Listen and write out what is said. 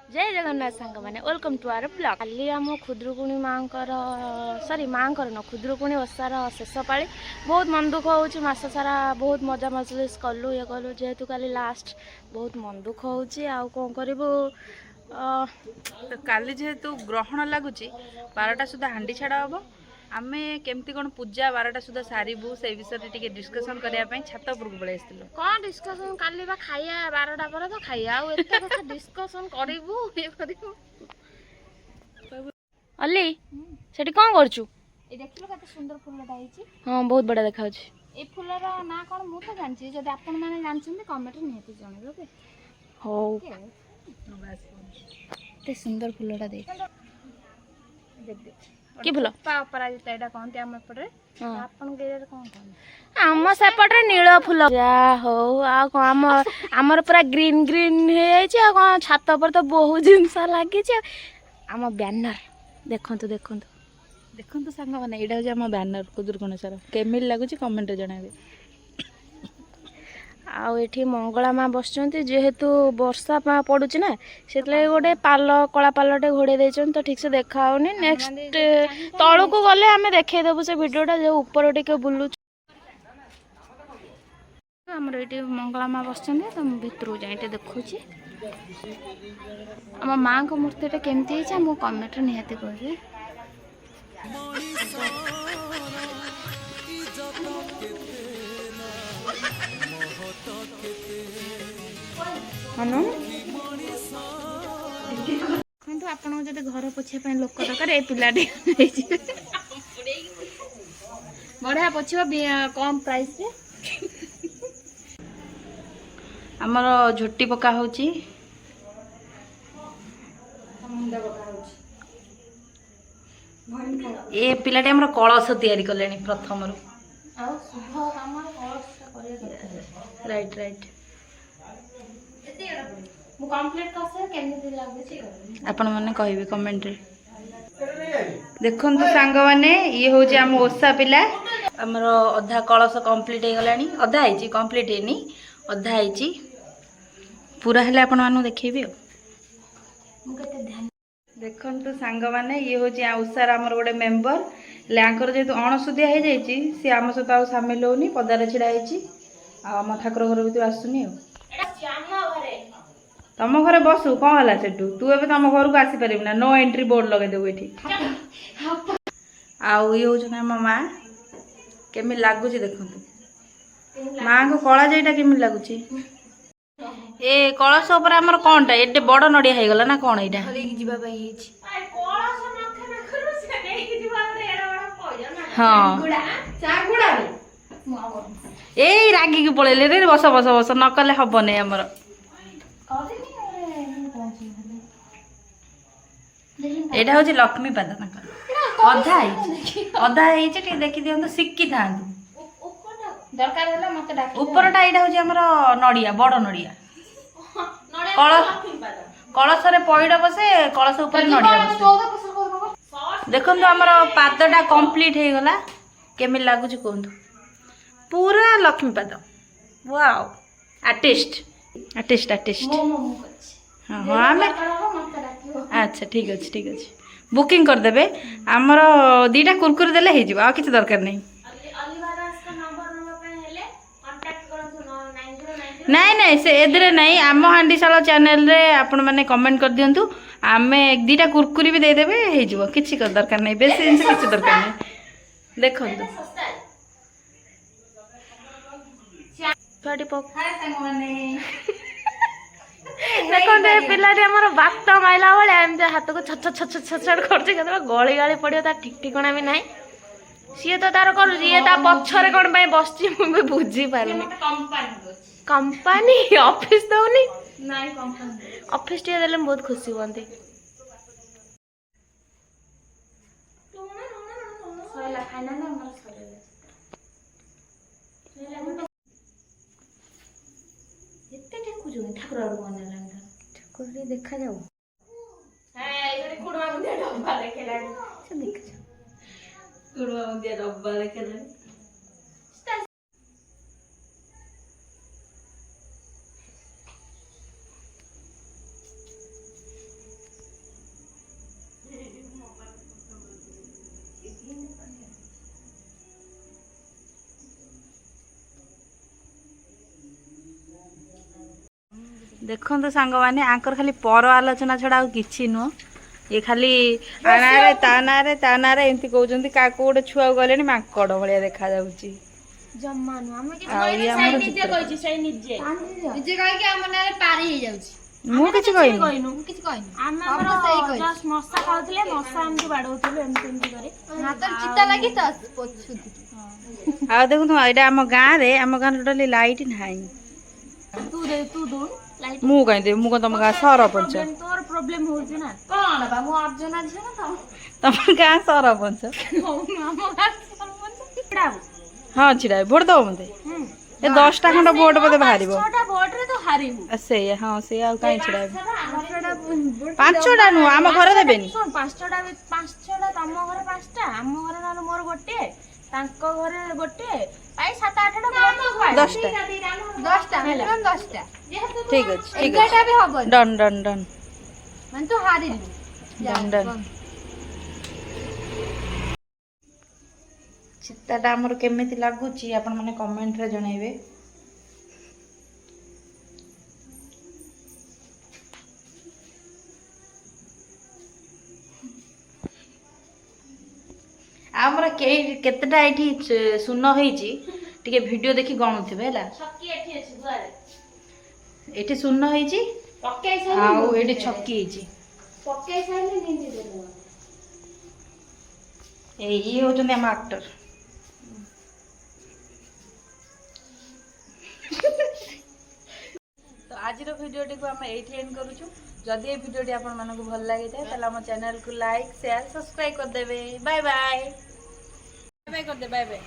जय जगन्नाथ सांग मैंने वेलकम टू आवर ब्लॉग। काली आम खुदरुकुणी माँकर सॉरी माँकर न खुदरुकुणी ओषार शेष पाली बहुत मन दुख हो मास सारा बहुत मजा मजलिस कलु ये कलु जेहेतु काली लास्ट बहुत मन दुख हो कौन करू काली जेहेतु ग्रहण लगुच 12टा सुधा हांडी छाड़ा हम आमे केमती कौन पूजा 12टा सुधा सारू से विषय टिके डिस्कसन करने छात उपर को पलि कौन डिस्कसन काली बा खाइया 12टा पर तो खाइया आउ एते कथा डिस्कसन करिवु ये करिवु अली सेठी कौन करछु ए देखिलो कते सुंदर फुलटा ହେଇଛି। हाँ बहुत बड़ा देखा ए फुलर ना कोन मु तो जानछि जदि आपन माने जानछन कमेंट निहेति जणेबो के हो ते सुंदर फुलटा देख देख कि फुल अपराजिता एटा कोनते हम पड़े आपन गेरे कोन कोन आम सेपटे नील फुल जा हो आम आमर पूरा ग्रीन ग्रीन हो जाइए आ कौन छात पर तो बहुत जिनस लगी आम बैनर देखंतु देखंतु देखो सांग मैंने यहाँ हूँ आम बैनर खुदुरकुणी केमिल लगुच कमेंट जनाबे आठी मंगला माँ बसुँच जेहेतु वर्षा पड़ुची ना से गोटे पाल कला पालटे घोड़े देते तो ठीक से देखा नेक्स्ट तलू को गले आम देखदेबू से भिडटा जो ऊपर टे बुलू आमर ये मंगला माँ बस तो भितर जाए देखुची आम माँ को मूर्ति केमती है कमेंट निहाती कहे आपन जब घर पोछा लोक दरकार ये पिलाटी बढ़िया पोछिब कम प्राइस रे आमर झोटी पका होची ए पिलाटी आमर कलश तैयारी कले प्रथम राइट राइट आपण मैंने कहे कमेंट रे देखु सांग मैंने ये हूँ आम ओषा पिला आमर अधा कलश कंप्लीट हो गलानी अधा है कंप्लीट है अधा है पूरा हेले आपण मानू देखेबी देखु सांग मैंने ये हूँ ओषार आमर गोटे मेम्बर लैंकर जेहेतु अणसुदिया हो जाइए सी आम सहित आ सामिल होनी पदार छिड़ा आम ठाकुर घर भर आसुनी तुम घरे बसु कौन है सेठू तू ए तुम घर को आसी पारिबू ना नो एंट्री बोर्ड लगे देबू एठी आउ ये हूँ आम माँ केमी लगुच देखु माँ को कला जाइटा केमी लगुच ए कलश उपर आमर कौनटा एटे बड़ नड़िया हो गला ना कौन यहाँ हाँ ए रागी की पलैले रे बस बस बस नकले हम नहीं आमर एटा हूँ लक्ष्मीपाद अधा अधा देखी दिखाँ शिखी था उपरटा यहाँ हूँ आमर नड़िया बड़ नड़िया कलश पैड़ बसे कलश उपर नड़िया बसे देखो आमर पादटा कंप्लीट हो गला केमी लगुच कहतु पूरा लक्ष्मीपाद वाओ आर्टिस्ट आर्टिस्ट आर्टिस्ट हाँ हाँ आम अच्छा ठीक अच्छे ठीक अच्छे बुकिंग करदे आमर दीटा कुरकुरी देले हो जाए किसी दरकार नहीं नाई नाई से एदरे नहीं आम हांडीशाल चैनल रे आपण मैंने कमेंट कर दिंतु आम दीटा कुरकुरी भी देदेवे हो किसी दरकार नहीं बेस जिन किसी दरकार नहीं देखो देखते पिलाटी आमर बात माइला भाया एमती हाथ को छछ छछ छछड़ कर गली गाली पड़ो तार ठीक ठिकाना भी ना सी तो तार कर पछरे कौन बस मुझे बुझी पारे कंपानी ऑफिस दौनी ऑफिस टे देले बहुत खुशी बनती ठाकुर देखा जाऊ डब्बा देखे ଦେଖନ୍ତୁ ସାଙ୍ଗମାନେ ଆଙ୍କର ଖାଲି ପର ଆଲୋଚନା ଛଡ଼ା ଆଉ କିଛି ନୁହଁ। ଇଏ ଖାଲି ଆ ନାଁରେ ତା ନାଁରେ ତା ନାଁରେ ଏମିତି କହୁଛନ୍ତି। କାହାକୁ ଗୋଟେ ଛୁଆକୁ ଗଲେଣି ମାଙ୍କଡ଼ ଭଳିଆ ଦେଖାଯାଉଛି। ଜମା ନୁହଁ ଆମେ କିଛି ଆଉ ଇଏ ଆମର ନିଜେ କହିଛି ସେଇ ନିଜେ କହିକି ଆମ ନାଁରେ ପାରି ହେଇଯାଉଛି। ମୁଁ କିଛି କହିନି। କିଛି କହିନି। ଆମେ ଆମର ଜଷ୍ଟ ମଶା ଖାଉଥିଲେ ମଶା ଏମିତି ବାଡଉଥିଲୁ ଏମିତି କରି ହାତରେ ଚିତା ଲାଗି ତ ପୋଛୁଥିଲି। ଆଉ ଦେଖନ୍ତୁ ଏଇଟା ଆମ ଗାଁରେ ଟୋଟାଲି ଲାଇଟ୍ ନାହିଁ। ତୁ ଦଉନୁ ଲାଇଟ୍। ମୁଁ କାହିଁ ଦେବି? ମୁଁ କଣ ତମ ଗାଁ ସରପଞ୍ଚ? ତୋର ପ୍ରୋବ୍ଲେମ ହଉଛି ନା କଣ ବା ମୁଁ ଅର୍ଜୁନା ଝିଅ ନା ତମ ଗାଁ ସରପଞ୍ଚ? ଆମ ଗାଁ ସରପଞ୍ଚ ଛିଡ଼ା ହବୁ। ହଁ ଛିଡ଼ା ଭୋଟ ଦବ ମତେ। ଏ 10ଟା ଖଣ୍ଡ ଭୋଟ ବୋଧେ ବାହାରିବ। 6ଟା ଭୋଟରେ ତୁ ହାରିବୁ। ସେଇଆ ହଁ ସେଇଆ ଆଉ କାହିଁ ଛିଡ଼ା ହେବି? 5ଟା ନୁହଁ ଆମ ଘରେ ଦେବେନି। ଶୁଣ 5ଟା ତମ ଘରେ 5ଟା ଆମ ଘରେ ନହେଲେ ମୋର ଗୋଟିଏ ତାଙ୍କ ଘରେ ଗୋଟିଏ ପାଇ 7-8ଟା ଭୋଟ 10ଟା। 10ଟା ମିନିମମ୍ 10ଟା। ଠିକ୍ ଅଛି ଠିକ୍ 11ଟା ଅଛି। ବି ହବନି। ଡନ୍ ଡନ୍ ଡନ୍ ମାନେ ତୁ ହାରିଲୁ। Don Don. ଚିତାଟା ଆମର କେମିତି ଲାଗୁଛି ଆପଣ ମାନେ କମେଣ୍ଟରେ ଜଣାଇବେ। ଆମର କେତେଟା ଏଇଠି ଶୂନ ହେଇଛି ଟିକେ ଭିଡ଼ିଓ ଦେଖି ଗଣୁଥିବେ ହେଲା। ଛକି ଏଠି ଅଛି ଦୁଆରେ ଏଠି ଶୂନ ହେଇଛି ପକେଇ ଆଉ ଏଠି ଛକି ହେଇଛି। ସାଇଲେ ନିନ୍ଦି ଦେବୁ। ଇଏ ହଉଛନ୍ତି ଆମ ଆକ୍ଟର। ତ ଆଜିର ଭିଡ଼ିଓଟିକୁ ଆମେ ଏଇଠି ଏଣ୍ଡ କରୁଛୁ। ଯଦି ଏ ଭିଡ଼ିଓଟି ଆପଣମାନଙ୍କୁ ଭଲ ଲାଗିଥାଏ ତାହେଲେ ଆମ ଚ୍ୟାନେଲକୁ ଲାଇକ୍ ସେୟାର ସବସ୍କ୍ରାଇବ୍ କରିଦେବେ। Bye bye. ବାଏ କରିଦେ ବାଏ ବାଏ।